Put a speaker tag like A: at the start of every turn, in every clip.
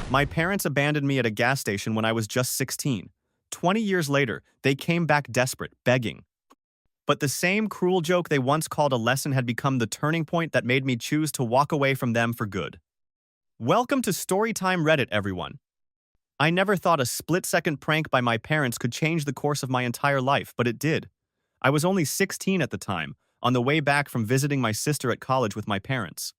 A: My parents abandoned me at a gas station when I was just 16. 20 years later, they came back desperate, begging. But the same cruel joke they once called a lesson had become the turning point that made me choose to walk away from them for good. Welcome to Storytime Reddit, everyone. I never thought a split-second prank by my parents could change the course of my entire life, but it did. I was only 16 at the time, on the way back from visiting my sister at college with my parents.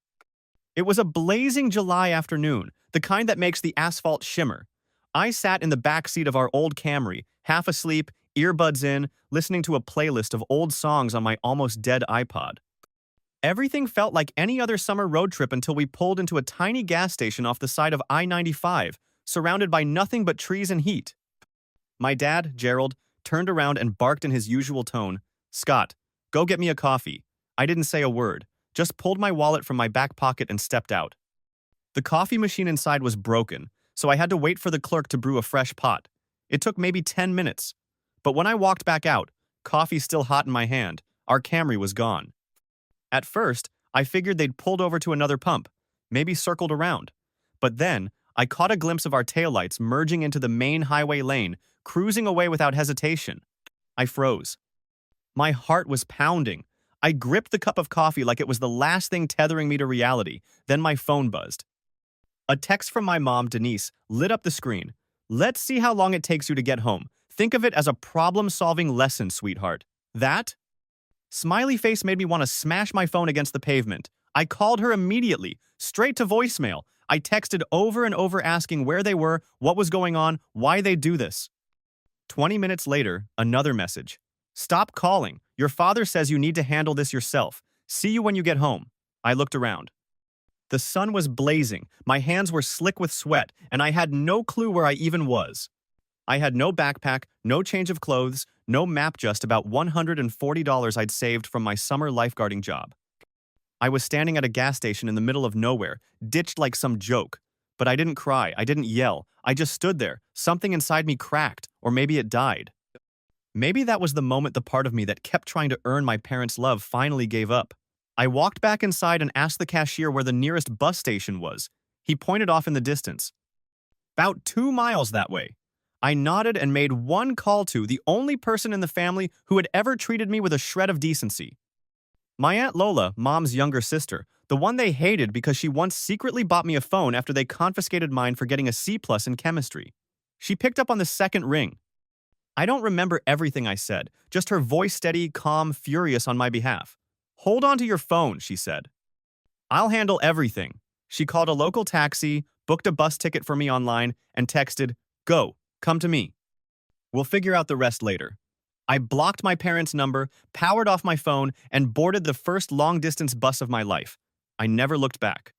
A: It was a blazing July afternoon, the kind that makes the asphalt shimmer. I sat in the back seat of our old Camry, half asleep, earbuds in, listening to a playlist of old songs on my almost dead iPod. Everything felt like any other summer road trip until we pulled into a tiny gas station off the side of I-95, surrounded by nothing but trees and heat. My dad, Gerald, turned around and barked in his usual tone, "Scott, go get me a coffee." I didn't say a word, just pulled my wallet from my back pocket and stepped out. The coffee machine inside was broken, so I had to wait for the clerk to brew a fresh pot. It took maybe 10 minutes. But when I walked back out, coffee still hot in my hand, our Camry was gone. At first, I figured they'd pulled over to another pump, maybe circled around. But then, I caught a glimpse of our taillights merging into the main highway lane, cruising away without hesitation. I froze. My heart was pounding. I gripped the cup of coffee like it was the last thing tethering me to reality. Then my phone buzzed. A text from my mom, Denise, lit up the screen. "Let's see how long it takes you to get home. Think of it as a problem-solving lesson, sweetheart." That? Smiley face made me want to smash my phone against the pavement. I called her immediately, straight to voicemail. I texted over and over asking where they were, what was going on, why they'd do this. 20 minutes later, another message. "Stop calling. Your father says you need to handle this yourself. See you when you get home." I looked around. The sun was blazing, my hands were slick with sweat, and I had no clue where I even was. I had no backpack, no change of clothes, no map, just about $140 I'd saved from my summer lifeguarding job. I was standing at a gas station in the middle of nowhere, ditched like some joke. But I didn't cry, I didn't yell, I just stood there. Something inside me cracked, or maybe it died. Maybe that was the moment the part of me that kept trying to earn my parents' love finally gave up. I walked back inside and asked the cashier where the nearest bus station was. He pointed off in the distance. "About 2 miles that way." I nodded and made one call to the only person in the family who had ever treated me with a shred of decency. My Aunt Lola, Mom's younger sister, the one they hated because she once secretly bought me a phone after they confiscated mine for getting a C+ in chemistry. She picked up on the second ring. I don't remember everything I said, just her voice steady, calm, furious on my behalf. "Hold on to your phone," she said. "I'll handle everything." She called a local taxi, booked a bus ticket for me online, and texted, "Go, come to me. We'll figure out the rest later." I blocked my parents' number, powered off my phone, and boarded the first long-distance bus of my life. I never looked back.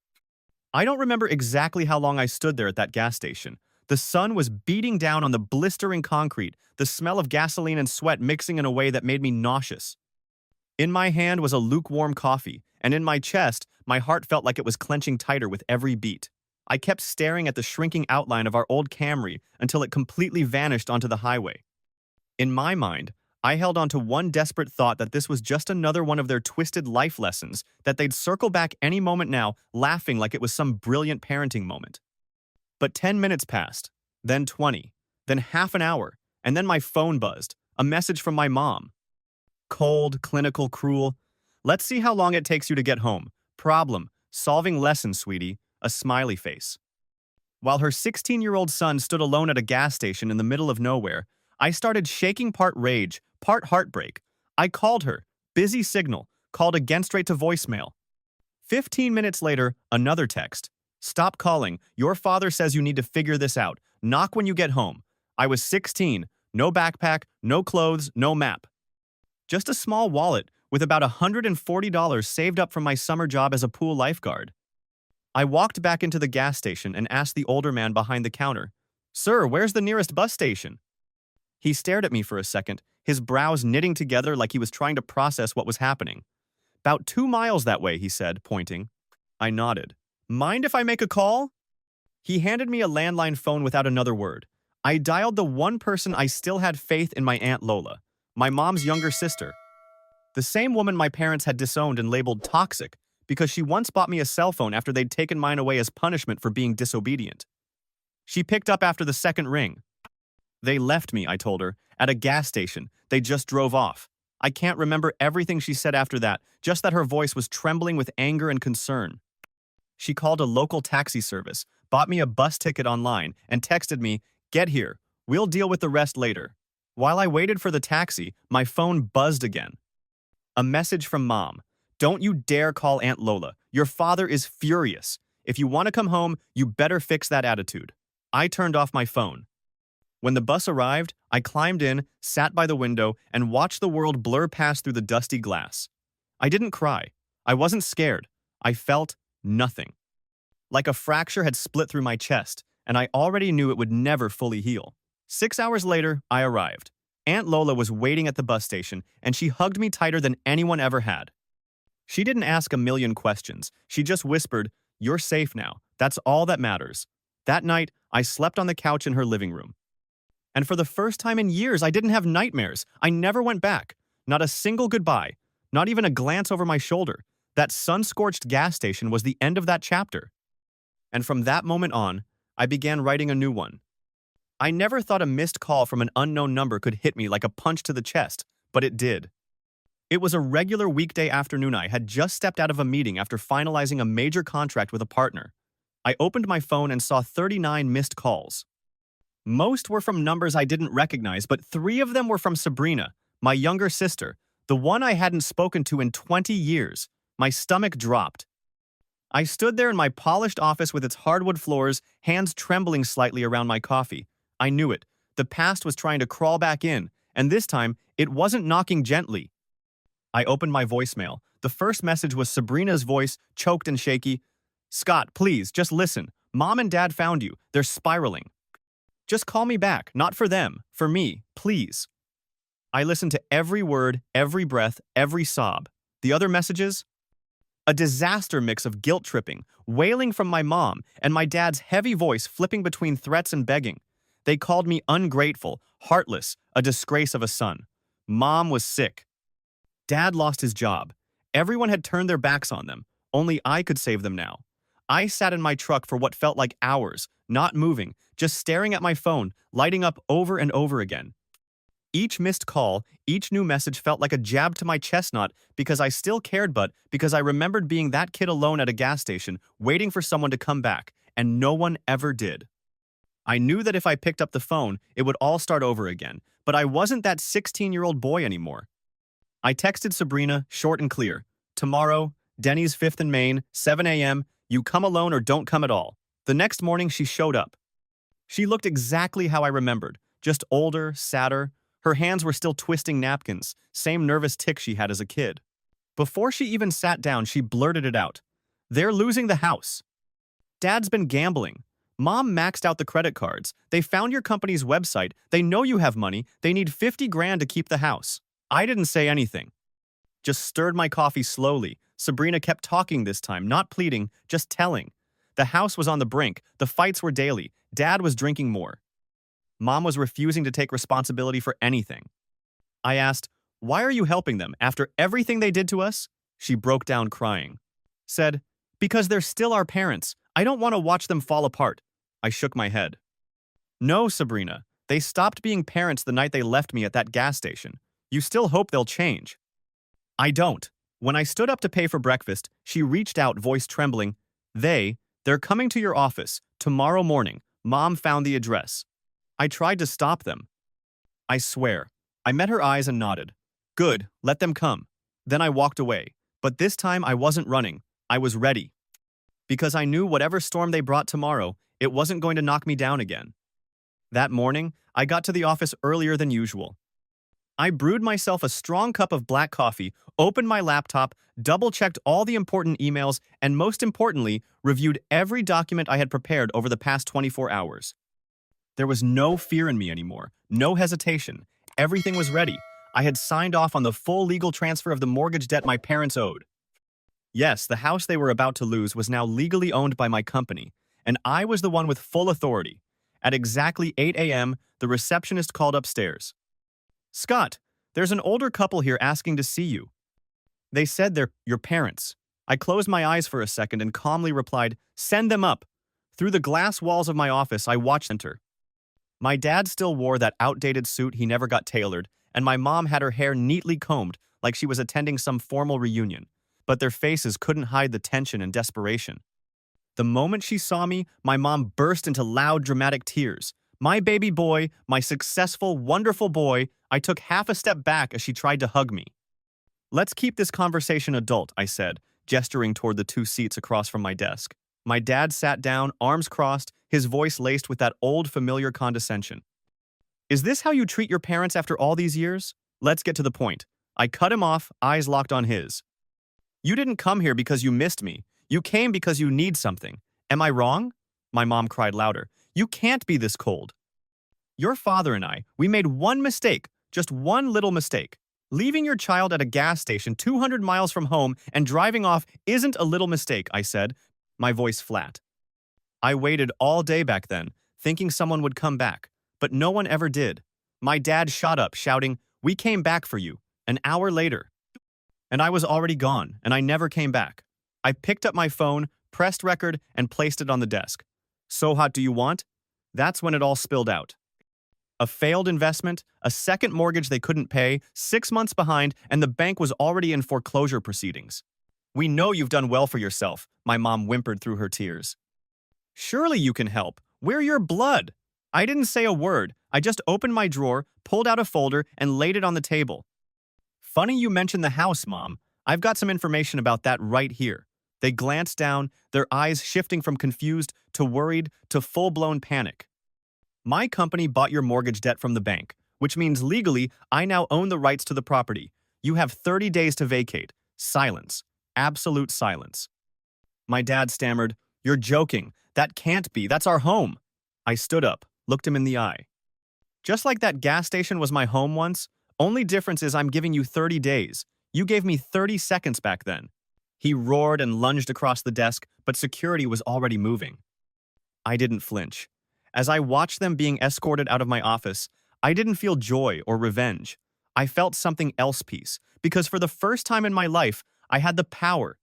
A: I don't remember exactly how long I stood there at that gas station. The sun was beating down on the blistering concrete, the smell of gasoline and sweat mixing in a way that made me nauseous. In my hand was a lukewarm coffee, and in my chest, my heart felt like it was clenching tighter with every beat. I kept staring at the shrinking outline of our old Camry until it completely vanished onto the highway. In my mind, I held on to one desperate thought that this was just another one of their twisted life lessons, that they'd circle back any moment now, laughing like it was some brilliant parenting moment. But 10 minutes passed, then 20, then half an hour, and then my phone buzzed, a message from my mom. Cold, clinical, cruel. "Let's see how long it takes you to get home. Problem, solving lesson, sweetie." A smiley face. While her 16-year-old son stood alone at a gas station in the middle of nowhere, I started shaking, part rage, part heartbreak. I called her. Busy signal. Called again straight to voicemail. 15 minutes later, another text. "Stop calling. Your father says you need to figure this out. Knock when you get home." I was 16. No backpack, no clothes, no map. Just a small wallet with about $140 saved up from my summer job as a pool lifeguard. I walked back into the gas station and asked the older man behind the counter, "Sir, where's the nearest bus station?" He stared at me for a second, his brows knitting together like he was trying to process what was happening. "About 2 miles that way," he said, pointing. I nodded. "Mind if I make a call?" He handed me a landline phone without another word. I dialed the one person I still had faith in, my Aunt Lola, my mom's younger sister. The same woman my parents had disowned and labeled toxic because she once bought me a cell phone after they'd taken mine away as punishment for being disobedient. She picked up after the second ring. They left me, I told her, at a gas station. They just drove off. I can't remember everything she said after that, just that her voice was trembling with anger and concern. She called a local taxi service, bought me a bus ticket online, and texted me, "Get here. We'll deal with the rest later." While I waited for the taxi, my phone buzzed again. A message from Mom. "Don't you dare call Aunt Lola. Your father is furious. If you want to come home, you better fix that attitude." I turned off my phone. When the bus arrived, I climbed in, sat by the window, and watched the world blur past through the dusty glass. I didn't cry. I wasn't scared. I felt nothing. Like a fracture had split through my chest, and I already knew it would never fully heal. 6 hours later, I arrived. Aunt Lola was waiting at the bus station, and she hugged me tighter than anyone ever had. She didn't ask a million questions. She just whispered, "You're safe now. That's all that matters." That night, I slept on the couch in her living room. And for the first time in years, I didn't have nightmares. I never went back. Not a single goodbye. Not even a glance over my shoulder. That sun-scorched gas station was the end of that chapter. And from that moment on, I began writing a new one. I never thought a missed call from an unknown number could hit me like a punch to the chest, but it did. It was a regular weekday afternoon. I had just stepped out of a meeting after finalizing a major contract with a partner. I opened my phone and saw 39 missed calls. Most were from numbers I didn't recognize, but 3 of them were from Sabrina, my younger sister, the one I hadn't spoken to in 20 years. My stomach dropped. I stood there in my polished office with its hardwood floors, hands trembling slightly around my coffee. I knew it. The past was trying to crawl back in, and this time, it wasn't knocking gently. I opened my voicemail. The first message was Sabrina's voice, choked and shaky. "Scott, please, just listen. Mom and Dad found you. They're spiraling. Just call me back, not for them, for me, please." I listened to every word, every breath, every sob. The other messages? A disaster mix of guilt-tripping, wailing from my mom, and my dad's heavy voice flipping between threats and begging. They called me ungrateful, heartless, a disgrace of a son. Mom was sick. Dad lost his job. Everyone had turned their backs on them. Only I could save them now. I sat in my truck for what felt like hours, not moving, just staring at my phone, lighting up over and over again. Each missed call, each new message felt like a jab to my chest, not because I still cared, but because I remembered being that kid alone at a gas station, waiting for someone to come back, and no one ever did. I knew that if I picked up the phone, it would all start over again, but I wasn't that 16-year-old boy anymore. I texted Sabrina, short and clear. "Tomorrow, Denny's 5th and Main, 7 a.m., you come alone or don't come at all." The next morning, she showed up. She looked exactly how I remembered, just older, sadder. Her hands were still twisting napkins, same nervous tick she had as a kid. Before she even sat down, she blurted it out. "They're losing the house. Dad's been gambling. Mom maxed out the credit cards. They found your company's website. They know you have money. They need 50 grand to keep the house." I didn't say anything. Just stirred my coffee slowly. Sabrina kept talking this time, not pleading, just telling. The house was on the brink. The fights were daily. Dad was drinking more. Mom was refusing to take responsibility for anything. I asked, "Why are you helping them after everything they did to us?" She broke down crying. Said, "Because they're still our parents. I don't want to watch them fall apart." I shook my head. "No, Sabrina. They stopped being parents the night they left me at that gas station. You still hope they'll change." "I don't." When I stood up to pay for breakfast, she reached out, voice trembling. They're coming to your office tomorrow morning. Mom found the address." I tried to stop them. I swear. I met her eyes and nodded. "Good, let them come." Then I walked away. But this time I wasn't running. I was ready. Because I knew whatever storm they brought tomorrow, it wasn't going to knock me down again. That morning, I got to the office earlier than usual. I brewed myself a strong cup of black coffee, opened my laptop, double-checked all the important emails, and most importantly, reviewed every document I had prepared over the past 24 hours. There was no fear in me anymore, no hesitation. Everything was ready. I had signed off on the full legal transfer of the mortgage debt my parents owed. Yes, the house they were about to lose was now legally owned by my company, and I was the one with full authority. At exactly 8 a.m., the receptionist called upstairs. "Scott, there's an older couple here asking to see you. They said they're your parents." I closed my eyes for a second and calmly replied, "Send them up." Through the glass walls of my office, I watched enter. My dad still wore that outdated suit he never got tailored, and my mom had her hair neatly combed like she was attending some formal reunion. But their faces couldn't hide the tension and desperation. The moment she saw me, my mom burst into loud, dramatic tears. My baby boy, my successful, wonderful boy, I took half a step back as she tried to hug me. "Let's keep this conversation adult," I said, gesturing toward the two seats across from my desk. My dad sat down, arms crossed, his voice laced with that old familiar condescension. "Is this how you treat your parents after all these years? Let's get to the point." I cut him off, eyes locked on his. "You didn't come here because you missed me. You came because you need something. Am I wrong?" My mom cried louder. "You can't be this cold. Your father and we made one mistake, just one little mistake. Leaving your child at a gas station 200 miles from home and driving off isn't a little mistake," I said, my voice flat. I waited all day back then, thinking someone would come back, but no one ever did. My dad shot up, shouting, "We came back for you," an hour later. And I was already gone, and I never came back. I picked up my phone, pressed record, and placed it on the desk. "So hot do you want?" That's when it all spilled out. A failed investment, a second mortgage they couldn't pay, 6 months behind, and the bank was already in foreclosure proceedings. "We know you've done well for yourself," my mom whimpered through her tears. "Surely you can help. We're your blood." I didn't say a word. I just opened my drawer, pulled out a folder, and laid it on the table. "Funny you mentioned the house, Mom. I've got some information about that right here." They glanced down, their eyes shifting from confused to worried to full-blown panic. "My company bought your mortgage debt from the bank, which means legally I now own the rights to the property. You have 30 days to vacate." Silence. Absolute silence. My dad stammered, "You're joking. That can't be. That's our home." I stood up, looked him in the eye. "Just like that gas station was my home once, only difference is I'm giving you 30 days. You gave me 30 seconds back then." He roared and lunged across the desk, but security was already moving. I didn't flinch. As I watched them being escorted out of my office, I didn't feel joy or revenge. I felt something else peace, because for the first time in my life, I had the power.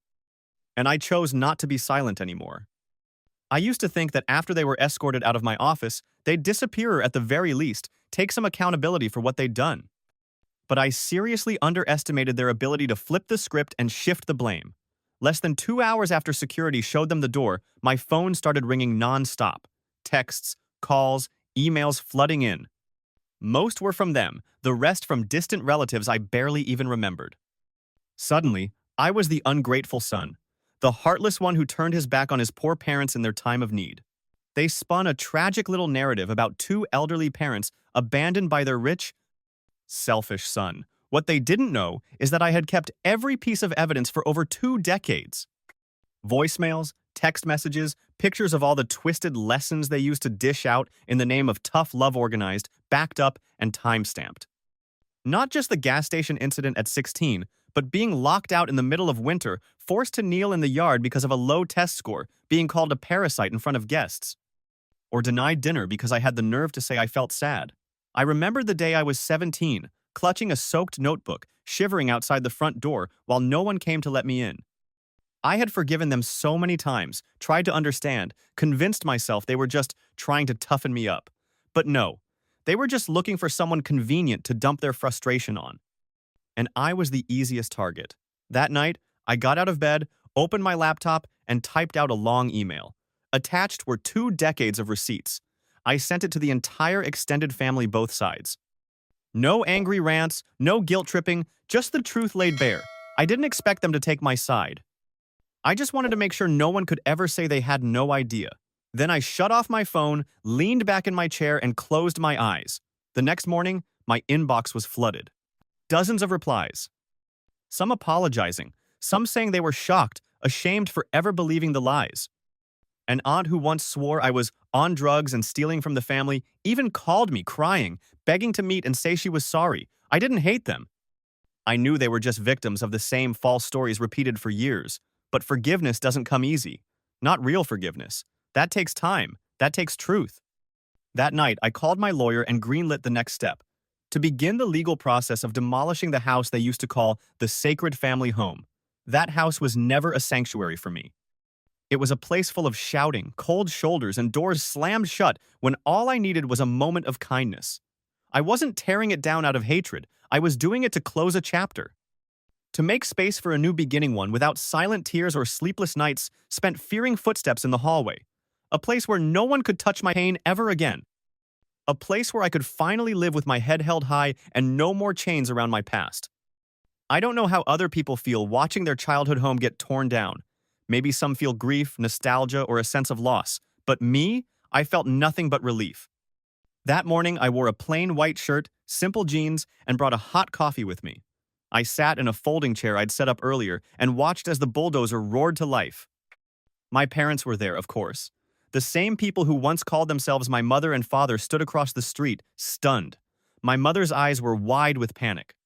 A: And I chose not to be silent anymore. I used to think that after they were escorted out of my office, they'd disappear or at the very least, take some accountability for what they'd done. But I seriously underestimated their ability to flip the script and shift the blame. Less than 2 hours after security showed them the door, my phone started ringing non-stop. Texts, calls, emails flooding in. Most were from them, the rest from distant relatives I barely even remembered. Suddenly, I was the ungrateful son, the heartless one who turned his back on his poor parents in their time of need. They spun a tragic little narrative about two elderly parents abandoned by their rich, selfish son. What they didn't know is that I had kept every piece of evidence for over 2 decades. Voicemails, text messages, pictures of all the twisted lessons they used to dish out in the name of tough love organized, backed up, and time-stamped. Not just the gas station incident at 16, but being locked out in the middle of winter, forced to kneel in the yard because of a low test score, being called a parasite in front of guests, or denied dinner because I had the nerve to say I felt sad. I remembered the day I was 17, clutching a soaked notebook, shivering outside the front door while no one came to let me in. I had forgiven them so many times, tried to understand, convinced myself they were just trying to toughen me up. But no, they were just looking for someone convenient to dump their frustration on. And I was the easiest target. That night, I got out of bed, opened my laptop, and typed out a long email. Attached were 2 decades of receipts. I sent it to the entire extended family, both sides. No angry rants, no guilt-tripping, just the truth laid bare. I didn't expect them to take my side. I just wanted to make sure no one could ever say they had no idea. Then I shut off my phone, leaned back in my chair, and closed my eyes. The next morning, my inbox was flooded. Dozens of replies. Some apologizing, some saying they were shocked, ashamed for ever believing the lies. An aunt who once swore I was on drugs and stealing from the family even called me crying, begging to meet and say she was sorry. I didn't hate them. I knew they were just victims of the same false stories repeated for years. But forgiveness doesn't come easy. Not real forgiveness. That takes time. That takes truth. That night, I called my lawyer and greenlit the next step. To begin the legal process of demolishing the house they used to call the sacred family home. That house was never a sanctuary for me. It was a place full of shouting, cold shoulders, and doors slammed shut when all I needed was a moment of kindness. I wasn't tearing it down out of hatred, I was doing it to close a chapter. To make space for a new beginning, one without silent tears or sleepless nights spent fearing footsteps in the hallway. A place where no one could touch my pain ever again. A place where I could finally live with my head held high and no more chains around my past. I don't know how other people feel watching their childhood home get torn down. Maybe some feel grief, nostalgia, or a sense of loss. But me, I felt nothing but relief. That morning, I wore a plain white shirt, simple jeans, and brought a hot coffee with me. I sat in a folding chair I'd set up earlier and watched as the bulldozer roared to life. My parents were there, of course. The same people who once called themselves my mother and father stood across the street, stunned. My mother's eyes were wide with panic.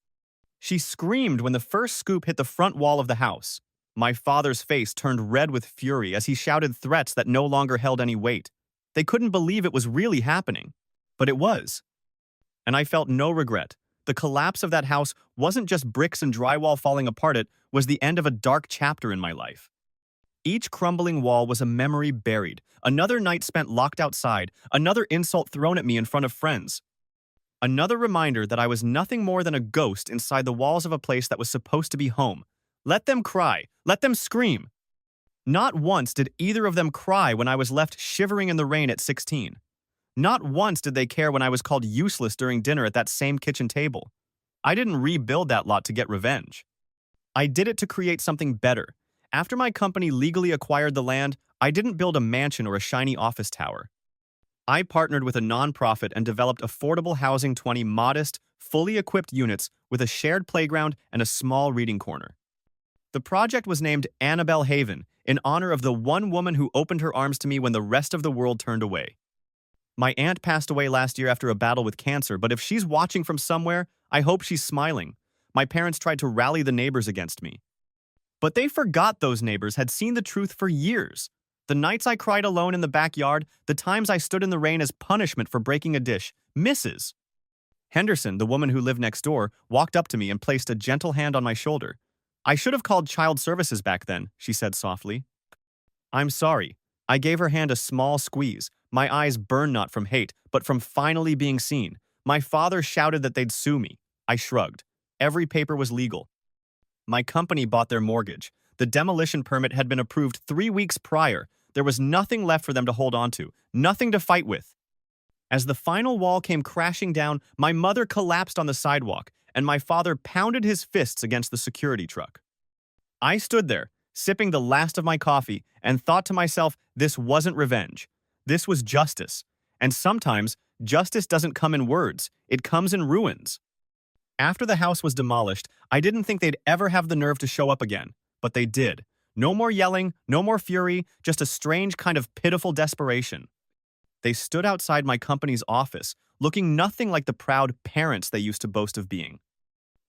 A: She screamed when the first scoop hit the front wall of the house. My father's face turned red with fury as he shouted threats that no longer held any weight. They couldn't believe it was really happening. But it was. And I felt no regret. The collapse of that house wasn't just bricks and drywall falling apart, it was the end of a dark chapter in my life. Each crumbling wall was a memory buried, another night spent locked outside, another insult thrown at me in front of friends. Another reminder that I was nothing more than a ghost inside the walls of a place that was supposed to be home. Let them cry. Let them scream. Not once did either of them cry when I was left shivering in the rain at 16. Not once did they care when I was called useless during dinner at that same kitchen table. I didn't rebuild that lot to get revenge. I did it to create something better. After my company legally acquired the land, I didn't build a mansion or a shiny office tower. I partnered with a nonprofit and developed affordable housing, 20 modest, fully equipped units with a shared playground and a small reading corner. The project was named Annabelle Haven in honor of the one woman who opened her arms to me when the rest of the world turned away. My aunt passed away last year after a battle with cancer, but if she's watching from somewhere, I hope she's smiling. My parents tried to rally the neighbors against me. But they forgot those neighbors had seen the truth for years. The nights I cried alone in the backyard, the times I stood in the rain as punishment for breaking a dish, Mrs. Henderson, the woman who lived next door, walked up to me and placed a gentle hand on my shoulder. "I should have called child services back then," she said softly. "I'm sorry." I gave her hand a small squeeze. My eyes burned not from hate, but from finally being seen. My father shouted that they'd sue me. I shrugged. Every paper was legal. My company bought their mortgage. The demolition permit had been approved 3 weeks prior. There was nothing left for them to hold on to, nothing to fight with. As the final wall came crashing down, my mother collapsed on the sidewalk, and my father pounded his fists against the security truck. I stood there, sipping the last of my coffee, and thought to myself, this wasn't revenge. This was justice. And sometimes, justice doesn't come in words, it comes in ruins. After the house was demolished, I didn't think they'd ever have the nerve to show up again. But they did. No more yelling, no more fury, just a strange kind of pitiful desperation. They stood outside my company's office, looking nothing like the proud parents they used to boast of being.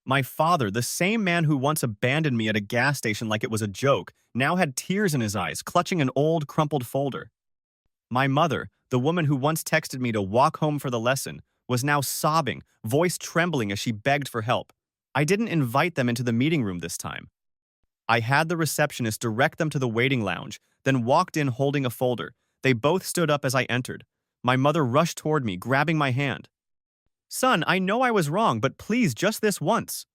A: My father, the same man who once abandoned me at a gas station like it was a joke, now had tears in his eyes, clutching an old, crumpled folder. My mother, the woman who once texted me to walk home for the lesson, was now sobbing, voice trembling as she begged for help. I didn't invite them into the meeting room this time. I had the receptionist direct them to the waiting lounge, then walked in holding a folder. They both stood up as I entered. My mother rushed toward me, grabbing my hand. "Son, I know I was wrong, but please, just this once."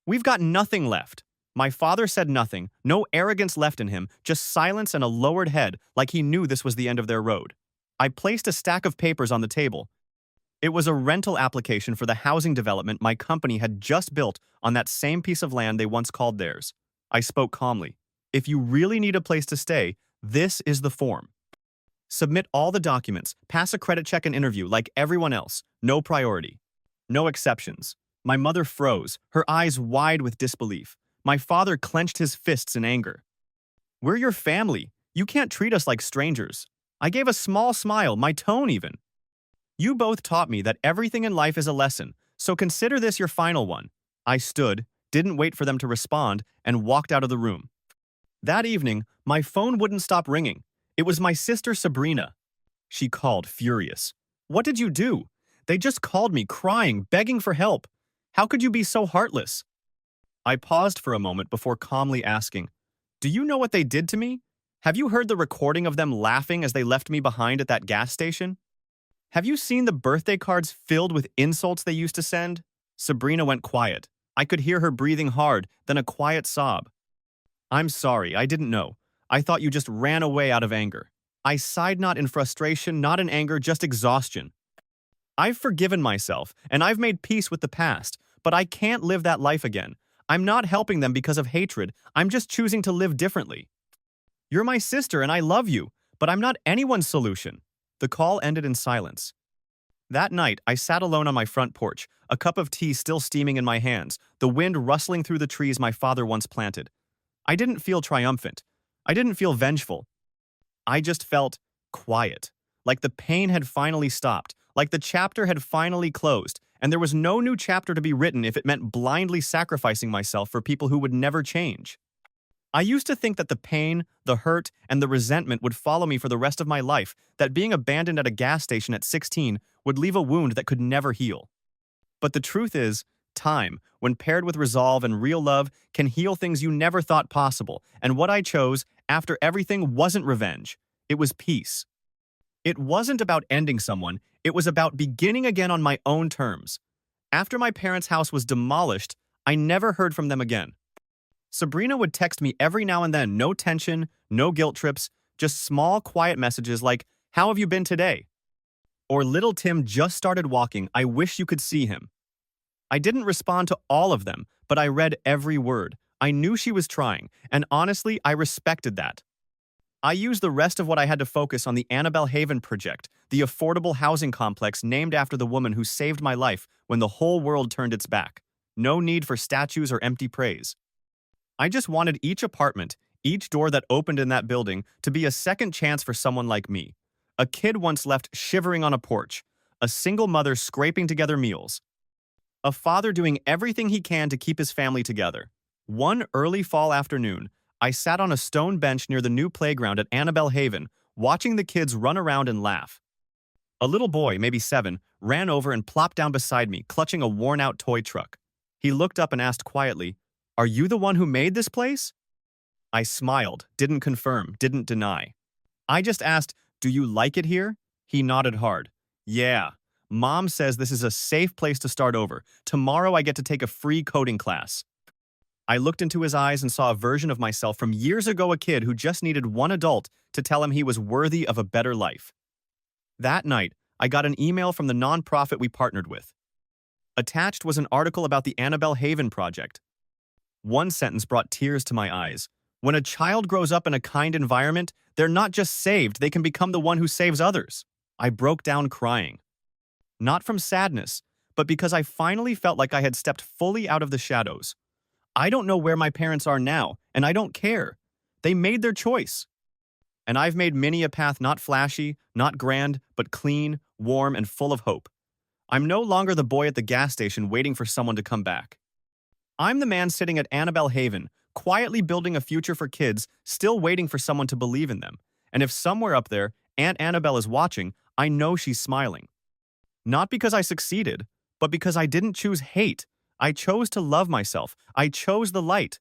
A: "We've got nothing left." My father said nothing, no arrogance left in him, just silence and a lowered head, like he knew this was the end of their road. I placed a stack of papers on the table. It was a rental application for the housing development my company had just built on that same piece of land they once called theirs. I spoke calmly. "If you really need a place to stay, this is the form. Submit all the documents, pass a credit check and interview like everyone else, no priority. No exceptions." My mother froze, her eyes wide with disbelief. My father clenched his fists in anger. "We're your family. You can't treat us like strangers." I gave a small smile, my tone even. "You both taught me that everything in life is a lesson, so consider this your final one." I stood, didn't wait for them to respond, and walked out of the room. That evening, my phone wouldn't stop ringing. It was my sister Sabrina. She called, furious. "What did you do? They just called me, crying, begging for help. How could you be so heartless?" I paused for a moment before calmly asking, "Do you know what they did to me?" Have you heard the recording of them laughing as they left me behind at that gas station? Have you seen the birthday cards filled with insults they used to send? Sabrina went quiet. I could hear her breathing hard, then a quiet sob. I'm sorry, I didn't know. I thought you just ran away out of anger. I sighed, not in frustration, not in anger, just exhaustion. I've forgiven myself, and I've made peace with the past, but I can't live that life again. I'm not helping them because of hatred. I'm just choosing to live differently. You're my sister and I love you, but I'm not anyone's solution. The call ended in silence. That night, I sat alone on my front porch, a cup of tea still steaming in my hands, the wind rustling through the trees my father once planted. I didn't feel triumphant. I didn't feel vengeful. I just felt quiet, like the pain had finally stopped, like the chapter had finally closed, and there was no new chapter to be written if it meant blindly sacrificing myself for people who would never change. I used to think that the pain, the hurt, and the resentment would follow me for the rest of my life, that being abandoned at a gas station at 16 would leave a wound that could never heal. But the truth is, time, when paired with resolve and real love, can heal things you never thought possible, and what I chose, after everything, wasn't revenge. It was peace. It wasn't about ending someone, it was about beginning again on my own terms. After my parents' house was demolished, I never heard from them again. Sabrina would text me every now and then, no tension, no guilt trips, just small, quiet messages like, "How have you been today?" Or, "Little Tim just started walking, I wish you could see him." I didn't respond to all of them, but I read every word. I knew she was trying, and honestly, I respected that. I used the rest of what I had to focus on the Annabelle Haven project, the affordable housing complex named after the woman who saved my life when the whole world turned its back. No need for statues or empty praise. I just wanted each apartment, each door that opened in that building, to be a second chance for someone like me. A kid once left shivering on a porch, a single mother scraping together meals, a father doing everything he can to keep his family together. One early fall afternoon, I sat on a stone bench near the new playground at Annabelle Haven, watching the kids run around and laugh. A little boy, maybe 7, ran over and plopped down beside me, clutching a worn-out toy truck. He looked up and asked quietly, "Are you the one who made this place?" I smiled, didn't confirm, didn't deny. I just asked, "Do you like it here?" He nodded hard. "Yeah. Mom says this is a safe place to start over. Tomorrow I get to take a free coding class." I looked into his eyes and saw a version of myself from years ago, a kid who just needed one adult to tell him he was worthy of a better life. That night, I got an email from the nonprofit we partnered with. Attached was an article about the Annabelle Haven project. One sentence brought tears to my eyes. When a child grows up in a kind environment, they're not just saved, they can become the one who saves others. I broke down crying. Not from sadness, but because I finally felt like I had stepped fully out of the shadows. I don't know where my parents are now, and I don't care. They made their choice. And I've made many a path not flashy, not grand, but clean, warm, and full of hope. I'm no longer the boy at the gas station waiting for someone to come back. I'm the man sitting at Annabelle Haven, quietly building a future for kids, still waiting for someone to believe in them. And if somewhere up there, Aunt Annabelle is watching, I know she's smiling. Not because I succeeded, but because I didn't choose hate. I chose to love myself. I chose the light.